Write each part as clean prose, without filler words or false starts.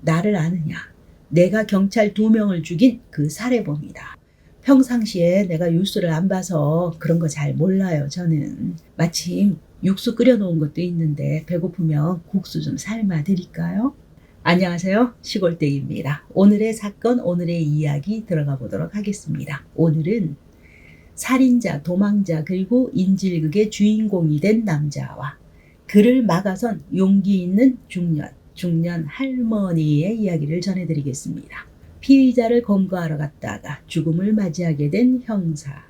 나를 아느냐? 내가 경찰 2명을 죽인 그 살해범이다. 평상시에 내가 뉴스를 안 봐서 그런 거 잘 몰라요, 저는. 마침 육수 끓여놓은 것도 있는데 배고프면 국수 좀 삶아 드릴까요? 안녕하세요, 시골댁입니다. 오늘의 사건, 오늘의 이야기 들어가 보도록 하겠습니다. 오늘은 살인자, 도망자, 그리고 인질극의 주인공이 된 남자와 그를 막아선 용기 있는 중년 할머니의 이야기를 전해드리겠습니다. 피의자를 검거하러 갔다가 죽음을 맞이하게 된 형사.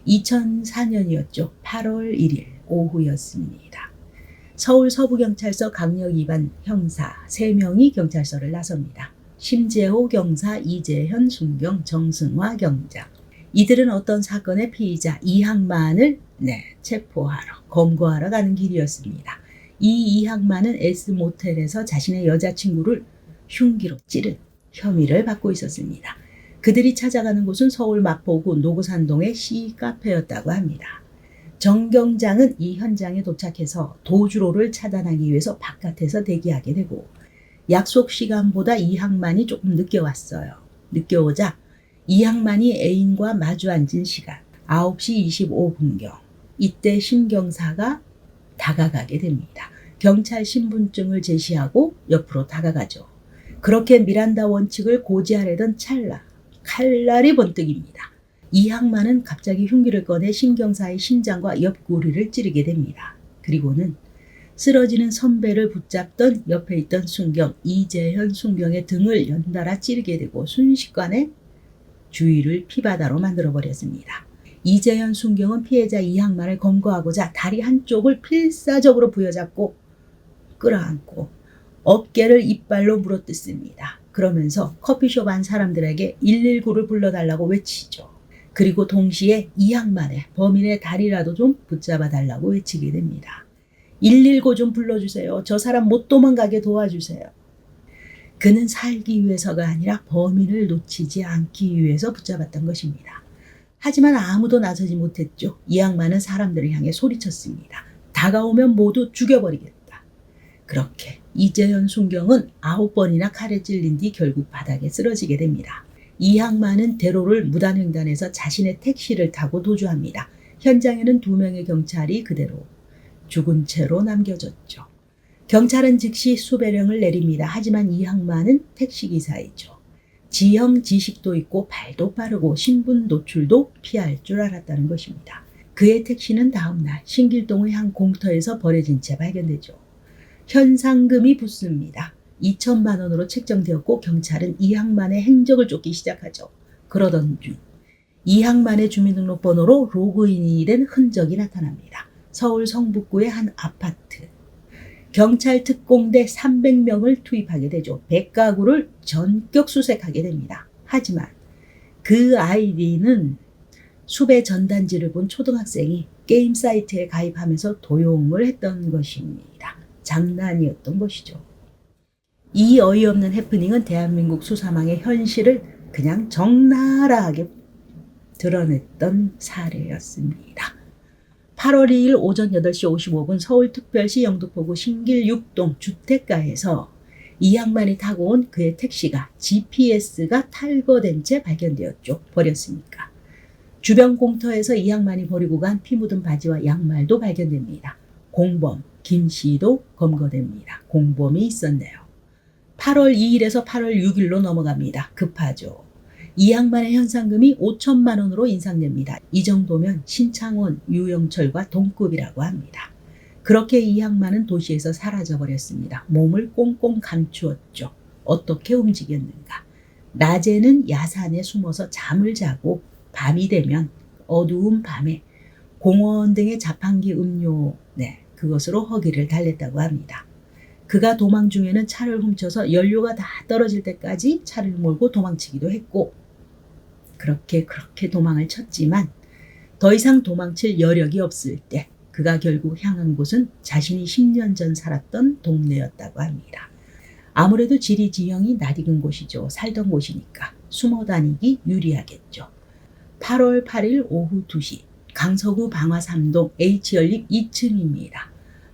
2004년이었죠. 8월 1일 오후였습니다. 서울 서부경찰서 강력 위반 형사 3명이 경찰서를 나섭니다. 심재호 경사, 이재현 순경, 정승화 경장. 이들은 어떤 사건의 피의자 이항만을 체포하러 검거하러 가는 길이었습니다. 이 이항만은 S모텔에서 자신의 여자친구를 흉기로 찌른 혐의를 받고 있었습니다. 그들이 찾아가는 곳은 서울 마포구 노구산동의 C카페였다고 합니다. 정 경장은 이 현장에 도착해서 도주로를 차단하기 위해서 바깥에서 대기하게 되고 약속 시간보다 이항만이 조금 늦게 왔어요. 늦게 오자 이항만이 애인과 마주 앉은 시간 9시 25분경 이때 신경사가 다가가게 됩니다. 경찰 신분증을 제시하고 옆으로 다가가죠. 그렇게 미란다 원칙을 고지하려던 찰나 칼날이 번뜩입니다. 이항만은 갑자기 흉기를 꺼내 신경사의 심장과 옆구리를 찌르게 됩니다. 그리고는 쓰러지는 선배를 붙잡던 옆에 있던 순경 이재현 순경의 등을 연달아 찌르게 되고 순식간에 주위를 피바다로 만들어버렸습니다. 이재현 순경은 피해자 이항만을 검거하고자 다리 한쪽을 필사적으로 부여잡고 끌어안고 어깨를 이빨로 물어뜯습니다. 그러면서 커피숍 안 사람들에게 119를 불러달라고 외치죠. 그리고 동시에 이항만의 범인의 다리라도 좀 붙잡아 달라고 외치게 됩니다. 119 좀 불러주세요. 저 사람 못 도망가게 도와주세요. 그는 살기 위해서가 아니라 범인을 놓치지 않기 위해서 붙잡았던 것입니다. 하지만 아무도 나서지 못했죠. 이항만은 사람들을 향해 소리쳤습니다. 다가오면 모두 죽여버리겠다. 그렇게 이재현 순경은 9번이나 칼에 찔린 뒤 결국 바닥에 쓰러지게 됩니다. 이항만은 대로를 무단횡단해서 자신의 택시를 타고 도주합니다. 현장에는 2명의 경찰이 그대로 죽은 채로 남겨졌죠. 경찰은 즉시 수배령을 내립니다. 하지만 이항만은 택시기사이죠. 지형 지식도 있고 발도 빠르고 신분 노출도 피할 줄 알았다는 것입니다. 그의 택시는 다음날 신길동의 한 공터에서 버려진 채 발견되죠. 현상금이 붙습니다. 2천만 원으로 책정되었고 경찰은 이항만의 행적을 쫓기 시작하죠. 그러던 중 이항만의 주민등록번호로 로그인이 된 흔적이 나타납니다. 서울 성북구의 한 아파트. 경찰 특공대 300명을 투입하게 되죠. 100가구를 전격 수색하게 됩니다. 하지만 그 아이디는 수배 전단지를 본 초등학생이 게임 사이트에 가입하면서 도용을 했던 것입니다. 장난이었던 것이죠. 이 어이없는 해프닝은 대한민국 수사망의 현실을 그냥 적나라하게 드러냈던 사례였습니다. 8월 2일 오전 8시 55분 서울특별시 영등포구 신길 6동 주택가에서 이항만이 타고 온 그의 택시가 GPS가 탈거된 채 발견되었죠. 버렸으니까. 주변 공터에서 이항만이 버리고 간 피 묻은 바지와 양말도 발견됩니다. 공범 김씨도 검거됩니다. 공범이 있었네요. 8월 2일에서 8월 6일로 넘어갑니다. 급하죠. 이항만의 현상금이 5천만 원으로 인상됩니다. 이 정도면 신창원, 유영철과 동급이라고 합니다. 그렇게 이항만은 도시에서 사라져버렸습니다. 몸을 꽁꽁 감추었죠. 어떻게 움직였는가. 낮에는 야산에 숨어서 잠을 자고 밤이 되면 어두운 밤에 공원 등의 자판기 음료 그것으로 허기를 달랬다고 합니다. 그가 도망 중에는 차를 훔쳐서 연료가 다 떨어질 때까지 차를 몰고 도망치기도 했고 그렇게 도망을 쳤지만 더 이상 도망칠 여력이 없을 때 그가 결국 향한 곳은 자신이 10년 전 살았던 동네였다고 합니다. 아무래도 지리지형이 낯익은 곳이죠. 살던 곳이니까 숨어 다니기 유리하겠죠. 8월 8일 오후 2시 강서구 방화 3동 H연립 2층입니다.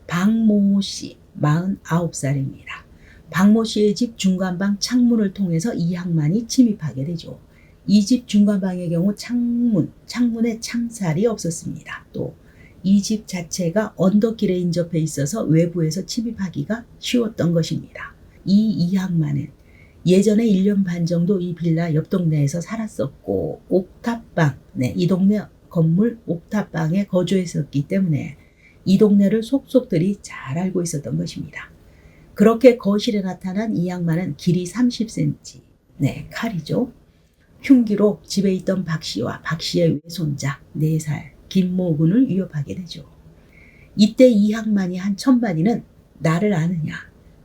박모 씨 49살입니다. 박모 씨의 집 중간방 창문을 통해서 이항만이 침입하게 되죠. 이 집 중간방의 경우 창문에 창살이 없었습니다. 또 이 집 자체가 언덕길에 인접해 있어서 외부에서 침입하기가 쉬웠던 것입니다. 이 이항만은 예전에 1년 반 정도 이 빌라 옆 동네에서 살았었고 옥탑방, 이 동네 건물 옥탑방에 거주했었기 때문에 이 동네를 속속들이 잘 알고 있었던 것입니다. 그렇게 거실에 나타난 이 양반은 길이 30cm, 칼이죠. 흉기로 집에 있던 박 씨와 박 씨의 외손자 4살 김모군을 위협하게 되죠. 이때 이 양반이 한 천만이는 나를 아느냐?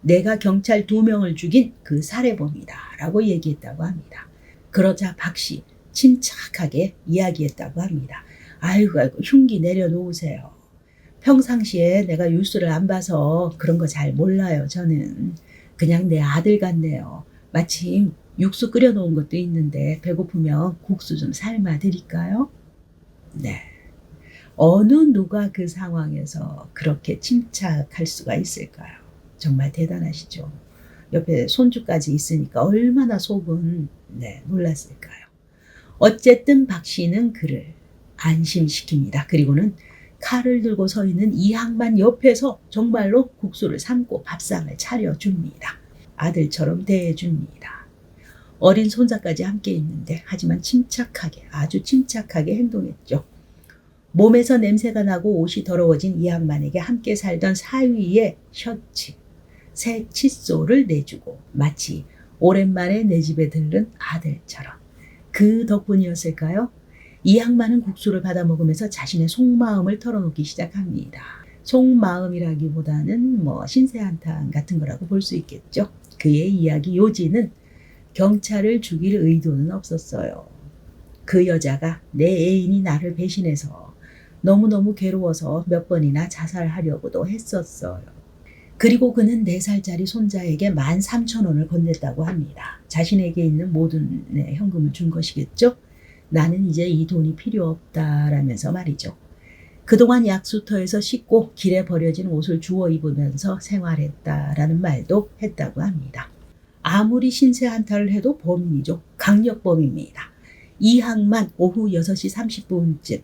내가 경찰 2명을 죽인 그 살해범이다 라고 얘기했다고 합니다. 그러자 박 씨 침착하게 이야기했다고 합니다. 아이고 흉기 내려놓으세요. 평상시에 내가 뉴스를 안 봐서 그런 거 잘 몰라요. 저는 그냥 내 아들 같네요. 마침 육수 끓여 놓은 것도 있는데 배고프면 국수 좀 삶아 드릴까요? 네. 어느 누가 그 상황에서 그렇게 침착할 수가 있을까요? 정말 대단하시죠. 옆에 손주까지 있으니까 얼마나 속은 놀랐을까요? 어쨌든 박 씨는 그를 안심시킵니다. 그리고는 칼을 들고 서 있는 이항만 옆에서 정말로 국수를 삶고 밥상을 차려줍니다. 아들처럼 대해줍니다. 어린 손자까지 함께 있는데 하지만 침착하게 아주 침착하게 행동했죠. 몸에서 냄새가 나고 옷이 더러워진 이항만에게 함께 살던 사위의 셔츠, 새 칫솔을 내주고 마치 오랜만에 내 집에 들른 아들처럼 그 덕분이었을까요? 이 양반은 국수를 받아 먹으면서 자신의 속마음을 털어놓기 시작합니다. 속마음이라기보다는 신세한탄 같은 거라고 볼 수 있겠죠. 그의 이야기 요지는 경찰을 죽일 의도는 없었어요. 그 여자가 내 애인이 나를 배신해서 너무너무 괴로워서 몇 번이나 자살하려고도 했었어요. 그리고 그는 4살짜리 손자에게 13,000원을 건넸다고 합니다. 자신에게 있는 모든 현금을 준 것이겠죠. 나는 이제 이 돈이 필요 없다라면서 말이죠. 그동안 약수터에서 씻고 길에 버려진 옷을 주워 입으면서 생활했다라는 말도 했다고 합니다. 아무리 신세한탄을 해도 범인이죠. 강력범입니다. 이항만 오후 6시 30분쯤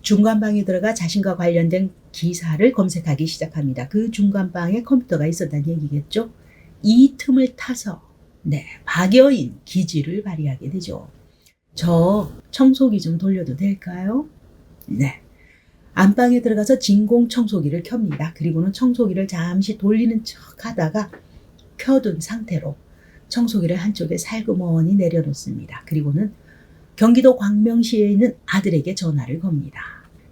중간방에 들어가 자신과 관련된 기사를 검색하기 시작합니다. 그 중간방에 컴퓨터가 있었다는 얘기겠죠. 이 틈을 타서 박여인 기지를 발휘하게 되죠. 저 청소기 좀 돌려도 될까요? 안방에 들어가서 진공 청소기를 켭니다. 그리고는 청소기를 잠시 돌리는 척 하다가 켜둔 상태로 청소기를 한쪽에 살그머니 내려놓습니다. 그리고는 경기도 광명시에 있는 아들에게 전화를 겁니다.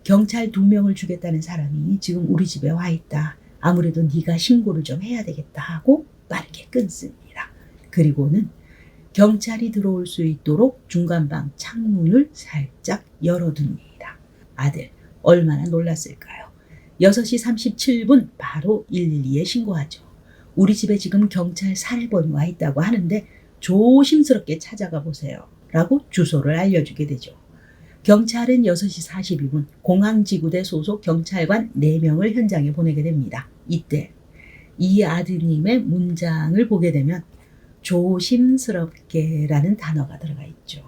경찰 2명을 죽였다는 사람이 지금 우리 집에 와 있다. 아무래도 네가 신고를 좀 해야 되겠다 하고 빠르게 끊습니다. 그리고는 경찰이 들어올 수 있도록 중간방 창문을 살짝 열어둡니다. 아들 얼마나 놀랐을까요? 6시 37분 바로 112에 신고하죠. 우리 집에 지금 경찰 살해범이 와 있다고 하는데 조심스럽게 찾아가 보세요. 라고 주소를 알려주게 되죠. 경찰은 6시 42분 공항지구대 소속 경찰관 4명을 현장에 보내게 됩니다. 이때 이 아드님의 문장을 보게 되면 조심스럽게 라는 단어가 들어가 있죠.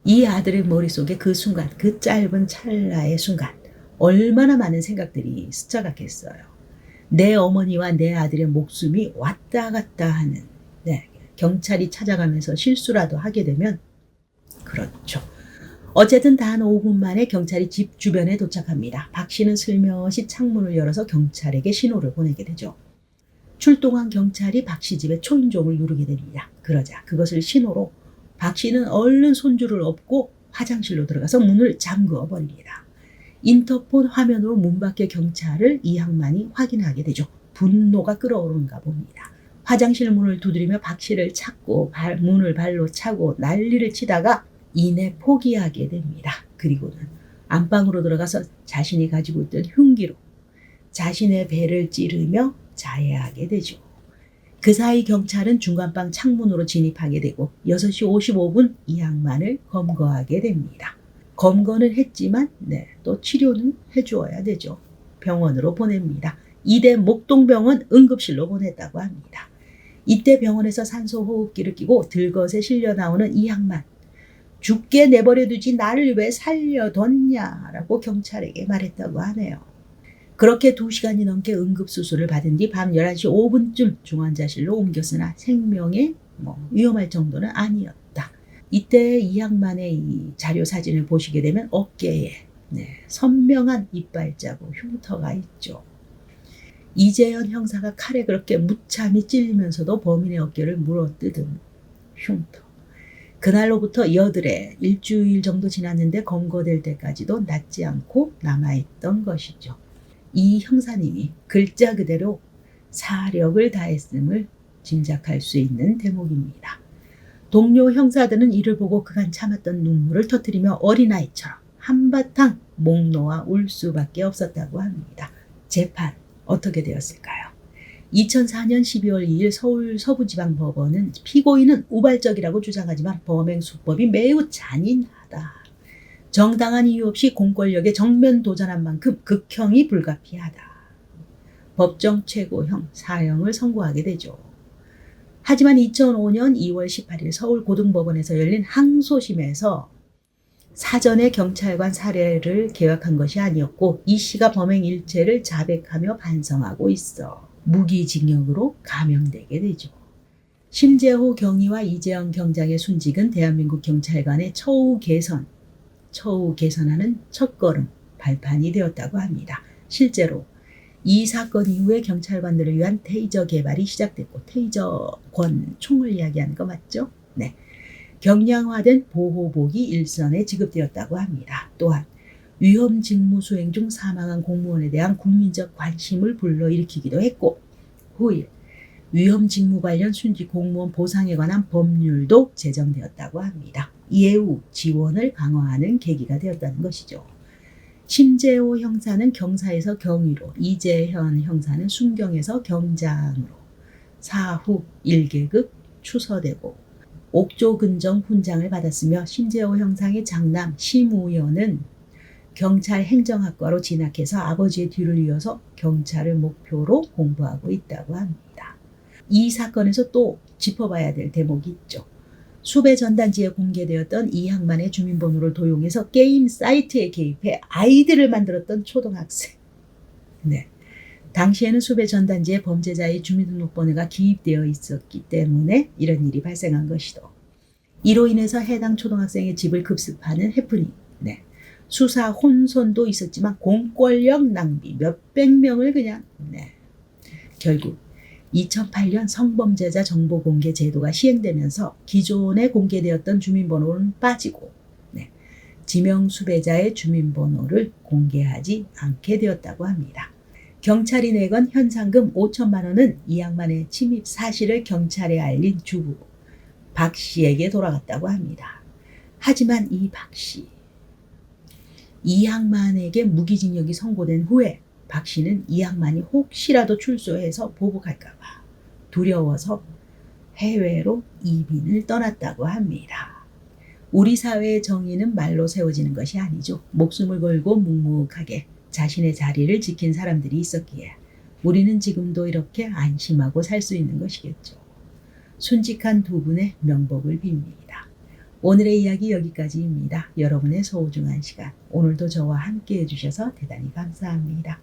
이 아들의 머릿속에 그 순간, 그 짧은 찰나의 순간 얼마나 많은 생각들이 스쳐갔겠어요. 내 어머니와 내 아들의 목숨이 왔다 갔다 하는 경찰이 찾아가면서 실수라도 하게 되면 그렇죠. 어쨌든 단 5분 만에 경찰이 집 주변에 도착합니다. 박 씨는 슬며시 창문을 열어서 경찰에게 신호를 보내게 되죠. 출동한 경찰이 박 씨 집에 초인종을 누르게 됩니다. 그러자 그것을 신호로 박 씨는 얼른 손주를 업고 화장실로 들어가서 문을 잠그어 버립니다. 인터폰 화면으로 문 밖의 경찰을 이항만이 확인하게 되죠. 분노가 끓어오른가 봅니다. 화장실 문을 두드리며 박 씨를 찾고 문을 발로 차고 난리를 치다가 이내 포기하게 됩니다. 그리고는 안방으로 들어가서 자신이 가지고 있던 흉기로 자신의 배를 찌르며 자해하게 되죠. 그 사이 경찰은 중간방 창문으로 진입하게 되고 6시 55분 이항만을 검거하게 됩니다. 검거는 했지만 또 치료는 해주어야 되죠. 병원으로 보냅니다. 이대 목동병원 응급실로 보냈다고 합니다. 이때 병원에서 산소호흡기를 끼고 들것에 실려 나오는 이항만. 죽게 내버려두지 나를 왜 살려뒀냐라고 경찰에게 말했다고 하네요. 그렇게 2시간이 넘게 응급수술을 받은 뒤 밤 11시 5분쯤 중환자실로 옮겼으나 생명에 위험할 정도는 아니었다. 이때 이항만의 이 자료 사진을 보시게 되면 어깨에 선명한 이빨 자국, 흉터가 있죠. 이재현 형사가 칼에 그렇게 무참히 찔리면서도 범인의 어깨를 물어뜯은 흉터. 그날로부터 여드레 일주일 정도 지났는데 검거될 때까지도 낫지 않고 남아있던 것이죠. 이 형사님이 글자 그대로 사력을 다했음을 짐작할 수 있는 대목입니다. 동료 형사들은 이를 보고 그간 참았던 눈물을 터뜨리며 어린아이처럼 한바탕 목 놓아 울 수밖에 없었다고 합니다. 재판 어떻게 되었을까요? 2004년 12월 2일 서울 서부지방법원은 피고인은 우발적이라고 주장하지만 범행 수법이 매우 잔인하다. 정당한 이유 없이 공권력에 정면 도전한 만큼 극형이 불가피하다. 법정 최고형 사형을 선고하게 되죠. 하지만 2005년 2월 18일 서울고등법원에서 열린 항소심에서 사전에 경찰관 사례를 계획한 것이 아니었고 이 씨가 범행 일체를 자백하며 반성하고 있어 무기징역으로 감형되게 되죠. 심재호 경위와 이재영 경장의 순직은 대한민국 경찰관의 처우 개선하는 첫걸음 발판이 되었다고 합니다. 실제로 이 사건 이후에 경찰관들을 위한 테이저 개발이 시작됐고 테이저권 총을 이야기하는 거 맞죠? 네. 경량화된 보호복이 일선에 지급되었다고 합니다. 또한 위험 직무 수행 중 사망한 공무원에 대한 국민적 관심을 불러일으키기도 했고 후일 위험 직무 관련 순직 공무원 보상에 관한 법률도 제정되었다고 합니다. 예우 지원을 강화하는 계기가 되었다는 것이죠. 심재호 형사는 경사에서 경위로, 이재현 형사는 순경에서 경장으로 사후 1계급 추서되고 옥조근정 훈장을 받았으며 심재호 형사의 장남 심우현은 경찰 행정학과로 진학해서 아버지의 뒤를 이어서 경찰을 목표로 공부하고 있다고 합니다. 이 사건에서 또 짚어봐야 될 대목이 있죠. 수배 전단지에 공개되었던 이항만의 주민번호를 도용해서 게임 사이트에 개입해 아이디를 만들었던 초등학생. 네. 당시에는 수배 전단지에 범죄자의 주민등록번호가 기입되어 있었기 때문에 이런 일이 발생한 것이죠. 이로 인해서 해당 초등학생의 집을 급습하는 해프닝. 네. 수사 혼선도 있었지만 공권력 낭비 몇백 명을 그냥 결국 2008년 성범죄자 정보공개 제도가 시행되면서 기존에 공개되었던 주민번호는 빠지고 지명 수배자의 주민번호를 공개하지 않게 되었다고 합니다. 경찰이 내건 현상금 5천만 원은 이항만의 침입 사실을 경찰에 알린 주부 박 씨에게 돌아갔다고 합니다. 하지만 이 박 씨, 이항만에게 무기징역이 선고된 후에 박 씨는 이항만이 혹시라도 출소해서 보복할까 봐 두려워서 해외로 이민을 떠났다고 합니다. 우리 사회의 정의는 말로 세워지는 것이 아니죠. 목숨을 걸고 묵묵하게 자신의 자리를 지킨 사람들이 있었기에 우리는 지금도 이렇게 안심하고 살 수 있는 것이겠죠. 순직한 두 분의 명복을 빕니다. 오늘의 이야기 여기까지입니다. 여러분의 소중한 시간, 오늘도 저와 함께 해주셔서 대단히 감사합니다.